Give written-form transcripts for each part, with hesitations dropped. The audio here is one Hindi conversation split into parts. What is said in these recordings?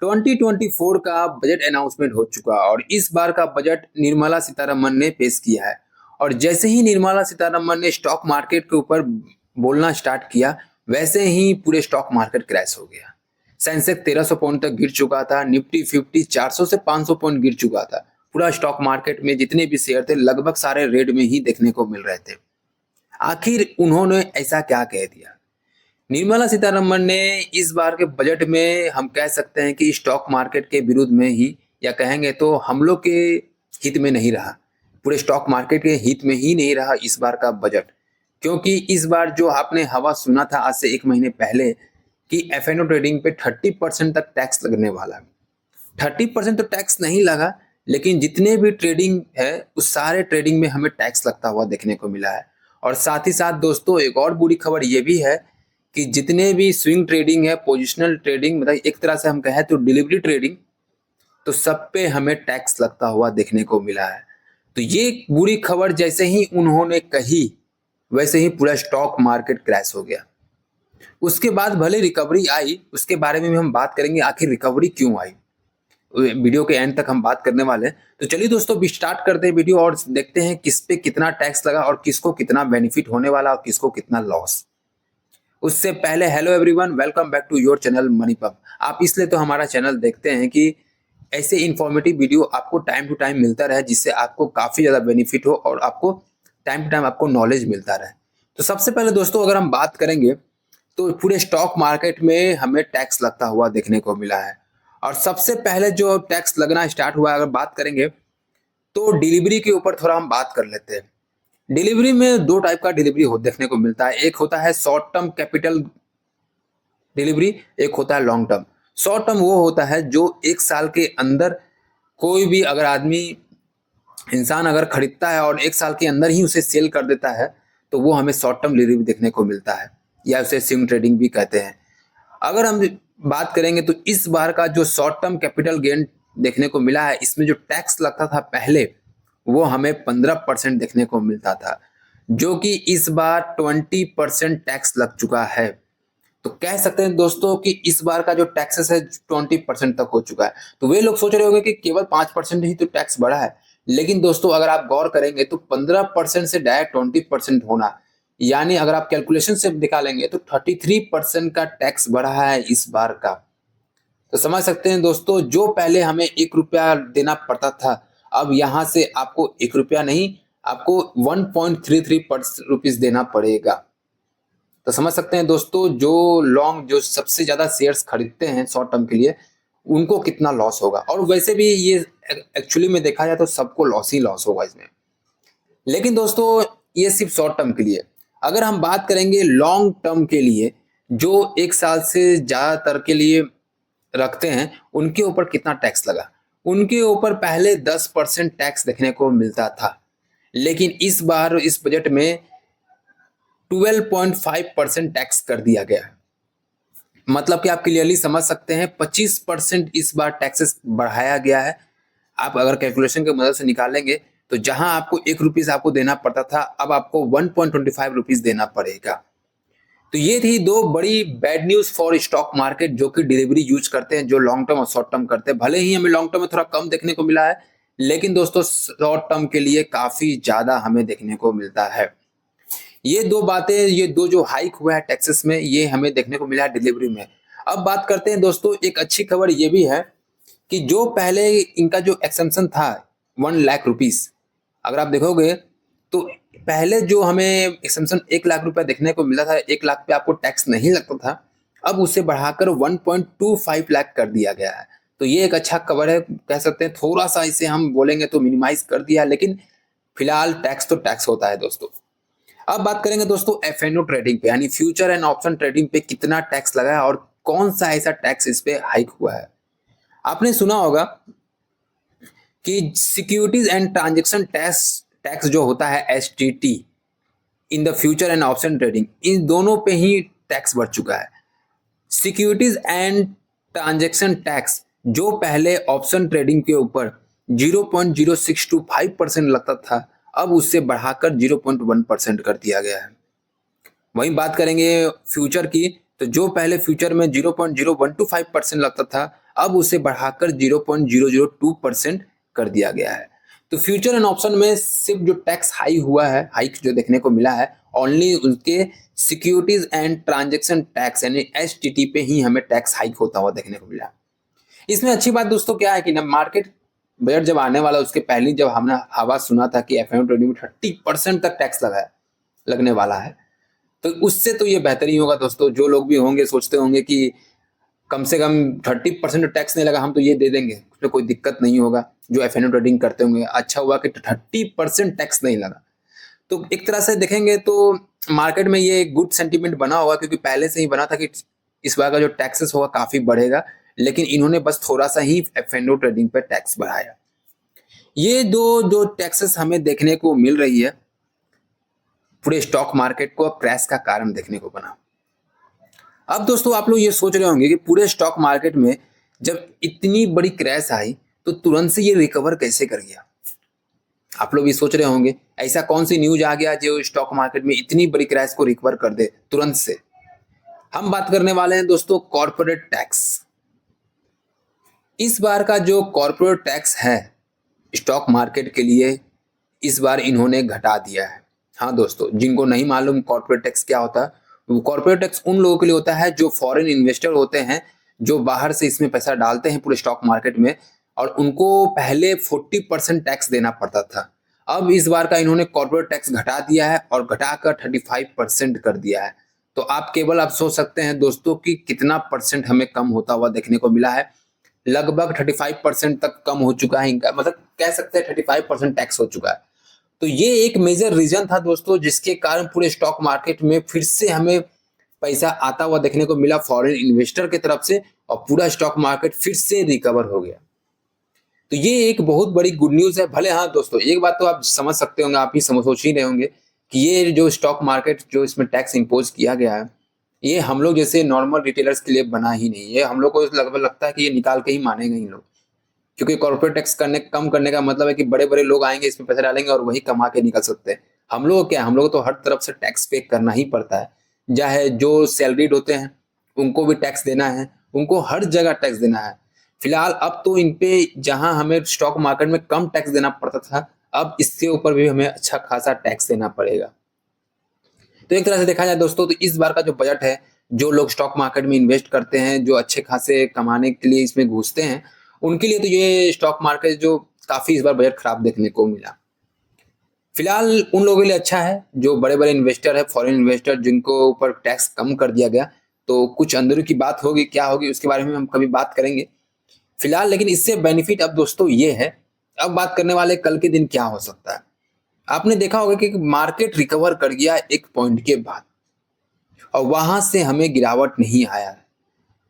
2024 का बजट अनाउंसमेंट हो चुका और इस बार का बजट निर्मला सीतारमण ने पेश किया है। और जैसे ही निर्मला सीतारमण ने स्टॉक मार्केट के ऊपर बोलना स्टार्ट किया, वैसे ही पूरे स्टॉक मार्केट क्रैश हो गया। सेंसेक्स 1300 पॉइंट तक गिर चुका था, निफ्टी 50 400 से 500 पॉइंट गिर चुका था। पूरा स्टॉक मार्केट में जितने भी शेयर थे लगभग सारे रेड में ही देखने को मिल रहे थे। आखिर उन्होंने ऐसा क्या कह दिया? निर्मला सीतारमण ने इस बार के बजट में हम कह सकते हैं कि स्टॉक मार्केट के विरुद्ध में ही, या कहेंगे तो हम लोग के हित में नहीं रहा, पूरे स्टॉक मार्केट के हित में ही नहीं रहा इस बार का बजट। क्योंकि इस बार जो आपने हवा सुना था आज से 1 महीने पहले कि एफएनओ ट्रेडिंग पे 30% तक टैक्स लगने वाला है। 30% तो टैक्स नहीं लगा, लेकिन जितने भी ट्रेडिंग है उस सारे ट्रेडिंग में हमें टैक्स लगता हुआ देखने को मिला है। और साथ ही साथ दोस्तों एक और बुरी खबर ये भी है कि जितने भी स्विंग ट्रेडिंग है, पोजिशनल ट्रेडिंग, मतलब एक तरह से हम कहें तो डिलीवरी ट्रेडिंग, तो सब पे हमें टैक्स लगता हुआ देखने को मिला है। तो ये बुरी खबर जैसे ही उन्होंने कही वैसे ही पूरा स्टॉक मार्केट क्रैश हो गया। उसके बाद भले रिकवरी आई, उसके बारे में भी हम बात करेंगे आखिर रिकवरी क्यों आई, वीडियो के एंड तक हम बात करने वाले हैं। तो चलिए दोस्तों स्टार्ट करते हैं वीडियो और देखते हैं किस पे कितना टैक्स लगा और किसको कितना बेनिफिट होने वाला और किसको कितना लॉस। उससे पहले hello everyone, welcome back to your channel money pub. आप इसलिए तो हमारा चैनल देखते हैं कि ऐसे इन्फॉर्मेटिव वीडियो आपको टाइम टू टाइम मिलता रहे, जिससे आपको काफ़ी ज़्यादा बेनिफिट हो और आपको टाइम टू टाइम आपको नॉलेज मिलता रहे। तो सबसे पहले दोस्तों अगर हम बात करेंगे तो पूरे स्टॉक मार्केट में हमें टैक्स लगता हुआ देखने को मिला है। और सबसे पहले जो टैक्स लगना स्टार्ट हुआ अगर बात करेंगे तो डिलीवरी के ऊपर थोड़ा हम बात कर लेते हैं। डिलीवरी में दो टाइप का डिलीवरी देखने को मिलता है। एक होता है शॉर्ट टर्म कैपिटल डिलीवरी, एक होता है लॉन्ग टर्म। शॉर्ट टर्म वो होता है जो 1 साल के अंदर कोई भी अगर आदमी इंसान अगर खरीदता है और 1 साल के अंदर ही उसे सेल कर देता है तो वो हमें शॉर्ट टर्म डिलीवरी देखने को मिलता है, या उसे स्विंग ट्रेडिंग भी कहते हैं। अगर हम बात करेंगे तो इस बार का जो शॉर्ट टर्म कैपिटल गेन देखने को मिला है, इसमें जो टैक्स लगता था पहले वो हमें 15% देखने को मिलता था, जो कि इस बार 20% टैक्स लग चुका है। तो कह सकते हैं दोस्तों कि इस बार का जो टैक्सेस है 20% तक हो चुका है। तो वे लोग सोच रहे होंगे कि केवल 5% ही तो टैक्स बढ़ा है, लेकिन दोस्तों अगर आप गौर करेंगे तो 15% से डायरेक्ट 20% होना, यानी अगर आप कैलकुलेशन से निकालेंगे तो 33% का टैक्स बढ़ा है इस बार का। तो समझ सकते हैं दोस्तों, जो पहले हमें 1 रुपया देना पड़ता था, अब यहाँ से आपको 1 रुपया नहीं, आपको 1.33 रुपीज देना पड़ेगा। तो समझ सकते हैं दोस्तों जो सबसे ज्यादा शेयर्स खरीदते हैं शॉर्ट टर्म के लिए, उनको कितना लॉस होगा। और वैसे भी ये एक्चुअली में देखा जाए तो सबको लॉस ही लॉस होगा इसमें। लेकिन दोस्तों ये सिर्फ शॉर्ट टर्म के लिए। अगर हम बात करेंगे लॉन्ग टर्म के लिए, जो 1 साल से ज्यादातर के लिए रखते हैं, उनके ऊपर कितना टैक्स लगा? उनके ऊपर पहले 10% टैक्स देखने को मिलता था, लेकिन इस बार इस बजट में 12.5% टैक्स कर दिया गया है। मतलब कि आप क्लियरली समझ सकते हैं 25% इस बार टैक्सेस बढ़ाया गया है। आप अगर कैलकुलेशन की मदद से निकालेंगे तो जहां आपको 1 रुपीज आपको देना पड़ता था, अब आपको 1.25 रुपीज देना पड़ेगा। तो ये थी दो बड़ी bad news for stock market, जो कि डिलीवरी यूज करते हैं, जो लॉन्ग टर्म और शॉर्ट टर्म करते हैं। भले ही हमें लॉन्ग टर्म में थोड़ा कम देखने को मिला है, लेकिन दोस्तों शॉर्ट टर्म के लिए काफी ज्यादा हमें देखने को मिलता है। ये दो बातें, ये दो जो हाइक हुआ है टैक्सेस में, ये हमें देखने को मिला है डिलीवरी में। अब बात करते हैं दोस्तों, एक अच्छी खबर ये भी है कि जो पहले इनका जो एक्सेम्पशन था 1 लाख रुपीज, अगर आप देखोगे तो पहले जो हमें एक्सेम्पशन 1 लाख रुपया देखने को मिला था, 1 लाख पे आपको टैक्स नहीं लगता था, अब उसे बढ़ाकर 1.25 लाख कर दिया गया है। तो ये एक अच्छा खबर है, कह सकते हैं थोड़ा सा इसे हम बोलेंगे तो मिनिमाइज कर दिया, लेकिन फिलहाल टैक्स तो टैक्स होता है दोस्तों। अब बात करेंगे दोस्तों एफएनओ ट्रेडिंग पे, यानी फ्यूचर एंड ऑप्शन ट्रेडिंग पे कितना टैक्स लगा है और कौन सा ऐसा टैक्स इस पे हाइक हुआ है। आपने सुना होगा कि सिक्योरिटीज एंड ट्रांजैक्शन टैक्स जो होता है STT in the future and option trading, इन दोनों पे ही टैक्स बढ़ चुका है। सिक्योरिटीज एंड ट्रांजैक्शन टैक्स जो पहले ऑप्शन ट्रेडिंग के ऊपर 0.0625% लगता था, अब उससे बढ़ाकर 0.1% कर दिया गया है। वहीं बात करेंगे फ्यूचर की, तो जो पहले फ्यूचर में 0.0125% लगता था, अब उसे बढ़ाकर 0.002% कर दिया गया है। तो फ्यूचर एंड ऑप्शन में सिर्फ जो टैक्स हाइक जो देखने को मिला है, ओनली उनके सिक्योरिटीज एंड ट्रांजैक्शन टैक्स यानी एसटीटी पे ही हमें टैक्स हाइक होता हुआ देखने को मिला। इसमें अच्छी बात दोस्तों क्या है कि ना, मार्केट बजट जब आने वाला उसके पहले जब हमने आवाज सुना था कि एफएम ट्रेडिंग में 30% तक टैक्स लगने वाला है, तो उससे तो ये बेहतर ही होगा दोस्तों। जो लोग भी होंगे सोचते होंगे कि कम से कम 30% टैक्स नहीं लगा, हम तो ये दे देंगे, उसमें कोई दिक्कत नहीं होगा। जो एफएनओ ट्रेडिंग करते होंगे, अच्छा हुआ कि 30% टैक्स नहीं लगा। तो एक तरह से देखेंगे तो मार्केट में ये गुड सेंटीमेंट बना होगा, क्योंकि पहले से ही बना था कि इस बार का जो टैक्सेस होगा काफी बढ़ेगा, लेकिन इन्होंने बस थोड़ा सा ही एफएनओ ट्रेडिंग पर टैक्स बढ़ाया। ये दो जो टैक्सेस हमें देखने को मिल रही है, पूरे स्टॉक मार्केट को क्रैश का कारण देखने को बना। अब दोस्तों आप लोग ये सोच रहे होंगे कि पूरे स्टॉक मार्केट में जब इतनी बड़ी क्रैश आई तो तुरंत से ये रिकवर कैसे कर गया। आप लोग भी सोच रहे होंगे ऐसा कौन सी न्यूज आ गया जो स्टॉक मार्केट में इतनी बड़ी क्रैश को रिकवर कर दे तुरंत से। हम बात करने वाले हैं दोस्तों कॉर्पोरेट टैक्स। इस बार का जो कॉर्पोरेट टैक्स है स्टॉक मार्केट के लिए, इस बार इन्होंने घटा दिया है। हाँ दोस्तों, जिनको नहीं मालूम कॉर्पोरेट टैक्स क्या होता है, कॉर्पोरेट टैक्स उन लोगों के लिए होता है जो फॉरेन इन्वेस्टर होते हैं, जो बाहर से इसमें पैसा डालते हैं पूरे स्टॉक मार्केट में, और उनको पहले 40% टैक्स देना पड़ता था। अब इस बार का इन्होंने कॉर्पोरेट टैक्स घटा दिया है और घटाकर 35% कर दिया है। तो आप केवल आप सोच सकते हैं दोस्तों कि कितना परसेंट हमें कम होता हुआ देखने को मिला है। लगभग 35% तक कम हो चुका है इनका, मतलब कह सकते हैं 35% टैक्स हो चुका है। तो ये एक मेजर रीजन था दोस्तों, जिसके कारण पूरे स्टॉक मार्केट में फिर से हमें पैसा आता हुआ देखने को मिला फॉरेन इन्वेस्टर की तरफ से, और पूरा स्टॉक मार्केट फिर से रिकवर हो गया। तो ये एक बहुत बड़ी गुड न्यूज है। भले हाँ दोस्तों, एक बात तो आप समझ सकते होंगे, आप ही सोच ही रहे होंगे कि ये जो स्टॉक मार्केट जो इसमें टैक्स इंपोज किया गया है, ये हम लोग जैसे नॉर्मल रिटेलर्स के लिए बना ही नहीं। ये हम लोग को लगभग लगता है कि ये निकाल के ही मानेंगे इन लोग, क्योंकि कॉर्पोरेट टैक्स कम करने का मतलब है कि बड़े बड़े लोग आएंगे, इसमें पैसा डालेंगे और वही कमा के निकल सकते हैं। हम लोग क्या, हम लोग तो हर तरफ से टैक्स पे करना ही पड़ता है। चाहे जो सैलरीड होते हैं उनको भी टैक्स देना है, उनको हर जगह टैक्स देना है। फिलहाल अब तो इन पे जहां हमें स्टॉक मार्केट में कम टैक्स देना पड़ता था, अब इसके ऊपर भी हमें अच्छा खासा टैक्स देना पड़ेगा। तो एक तरह से देखा जाए दोस्तों, तो इस बार का जो बजट है, जो लोग स्टॉक मार्केट में इन्वेस्ट करते हैं, जो अच्छे खासे कमाने के लिए इसमें घुसते हैं, उनके लिए तो ये स्टॉक मार्केट जो काफी इस बार बजट खराब देखने को मिला। फिलहाल उन लोगों के लिए अच्छा है जो बड़े बड़े इन्वेस्टर है, फॉरेन इन्वेस्टर, जिनको ऊपर टैक्स कम कर दिया गया। तो कुछ अंदर की बात होगी, क्या होगी उसके बारे में हम कभी बात करेंगे। फिलहाल लेकिन इससे बेनिफिट अब दोस्तों ये है, अब बात करने वाले कल के दिन क्या हो सकता है। आपने देखा होगा कि मार्केट रिकवर कर गया एक पॉइंट के बाद, और वहां से हमें गिरावट नहीं आया है।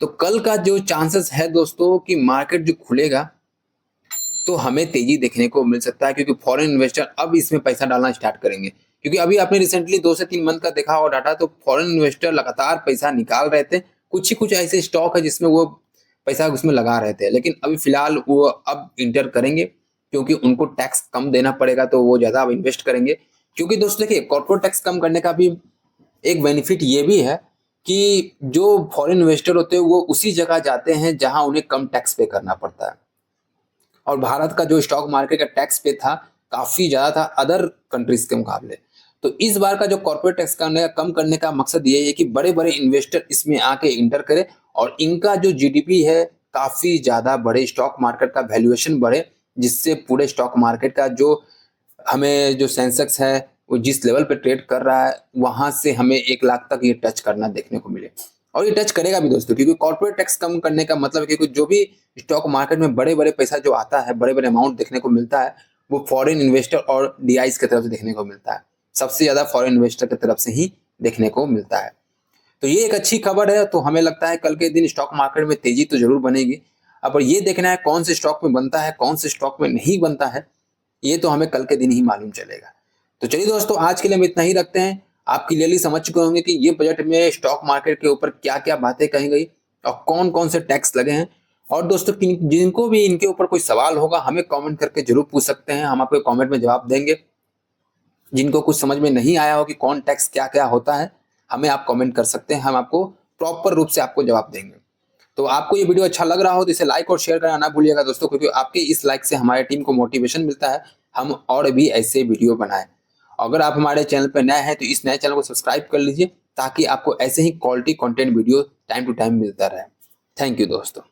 तो कल का जो चांसेस है दोस्तों कि मार्केट जो खुलेगा तो हमें तेजी देखने को मिल सकता है, क्योंकि फॉरेन इन्वेस्टर अब इसमें पैसा डालना स्टार्ट करेंगे। क्योंकि अभी आपने रिसेंटली 2 से 3 मंथ का देखा और डाटा, तो फॉरेन इन्वेस्टर लगातार पैसा निकाल रहे थे। कुछ ही कुछ ऐसे स्टॉक है जिसमें वो पैसा उसमें लगा रहे थे, लेकिन अभी फिलहाल वो अब इंटर करेंगे, क्योंकि उनको टैक्स कम देना पड़ेगा, तो वो ज्यादा अब इन्वेस्ट करेंगे। क्योंकि दोस्तों देखिए, कॉर्पोरेट टैक्स कम करने का भी एक बेनिफिट ये भी है कि जो फॉरेन इन्वेस्टर होते हैं वो उसी जगह जाते हैं जहां उन्हें कम टैक्स पे करना पड़ता है। और भारत का जो स्टॉक मार्केट का टैक्स पे था काफी ज्यादा था अदर कंट्रीज के मुकाबले। तो इस बार का जो कॉर्पोरेट टैक्स कम करने का मकसद ये है कि बड़े बड़े इन्वेस्टर इसमें आके इंटर करें, और इनका जो जीडीपी है काफी ज्यादा बढ़े, स्टॉक मार्केट का वैल्यूएशन बढ़े, जिससे पूरे स्टॉक मार्केट का जो हमें जो सेंसेक्स है वो जिस लेवल पे ट्रेड कर रहा है, वहां से हमें 1 लाख तक ये टच करना देखने को मिले। और ये टच करेगा भी दोस्तों, क्योंकि कॉर्पोरेट टैक्स कम करने का मतलब है कि जो भी स्टॉक मार्केट में बड़े बड़े पैसा जो आता है, बड़े बड़े अमाउंट देखने को मिलता है, वो फॉरेन इन्वेस्टर और डीआईज की तरफ से देखने को मिलता है। सबसे ज्यादा फॉरेन इन्वेस्टर की तरफ से ही देखने को मिलता है। तो ये एक अच्छी खबर है। तो हमें लगता है कल के दिन स्टॉक मार्केट में तेजी तो जरूर बनेगी। अब ये देखना है कौन से स्टॉक में बनता है, कौन से स्टॉक में नहीं बनता है, ये तो हमें कल के दिन ही मालूम चलेगा। तो चलिए दोस्तों, आज के लिए हम इतना ही रखते हैं। आप क्लियरली समझ चुके होंगे कि ये बजट में स्टॉक मार्केट के ऊपर क्या क्या बातें कही गई और कौन कौन से टैक्स लगे हैं। और दोस्तों, जिनको भी इनके ऊपर कोई सवाल होगा हमें कमेंट करके जरूर पूछ सकते हैं, हम आपको कमेंट में जवाब देंगे। जिनको कुछ समझ में नहीं आया हो कि कौन टैक्स क्या क्या होता है, हमें आप कमेंट कर सकते हैं, हम आपको प्रॉपर रूप से आपको जवाब देंगे। तो आपको ये वीडियो अच्छा लग रहा हो तो इसे लाइक और शेयर करना ना भूलिएगा दोस्तों, क्योंकि आपके इस लाइक से हमारे टीम को मोटिवेशन मिलता है हम और भी ऐसे वीडियो बनाएं। अगर आप हमारे चैनल पर नए हैं तो इस नए चैनल को सब्सक्राइब कर लीजिए ताकि आपको ऐसे ही quality content video time to time मिलता रहे। थैंक यू दोस्तों।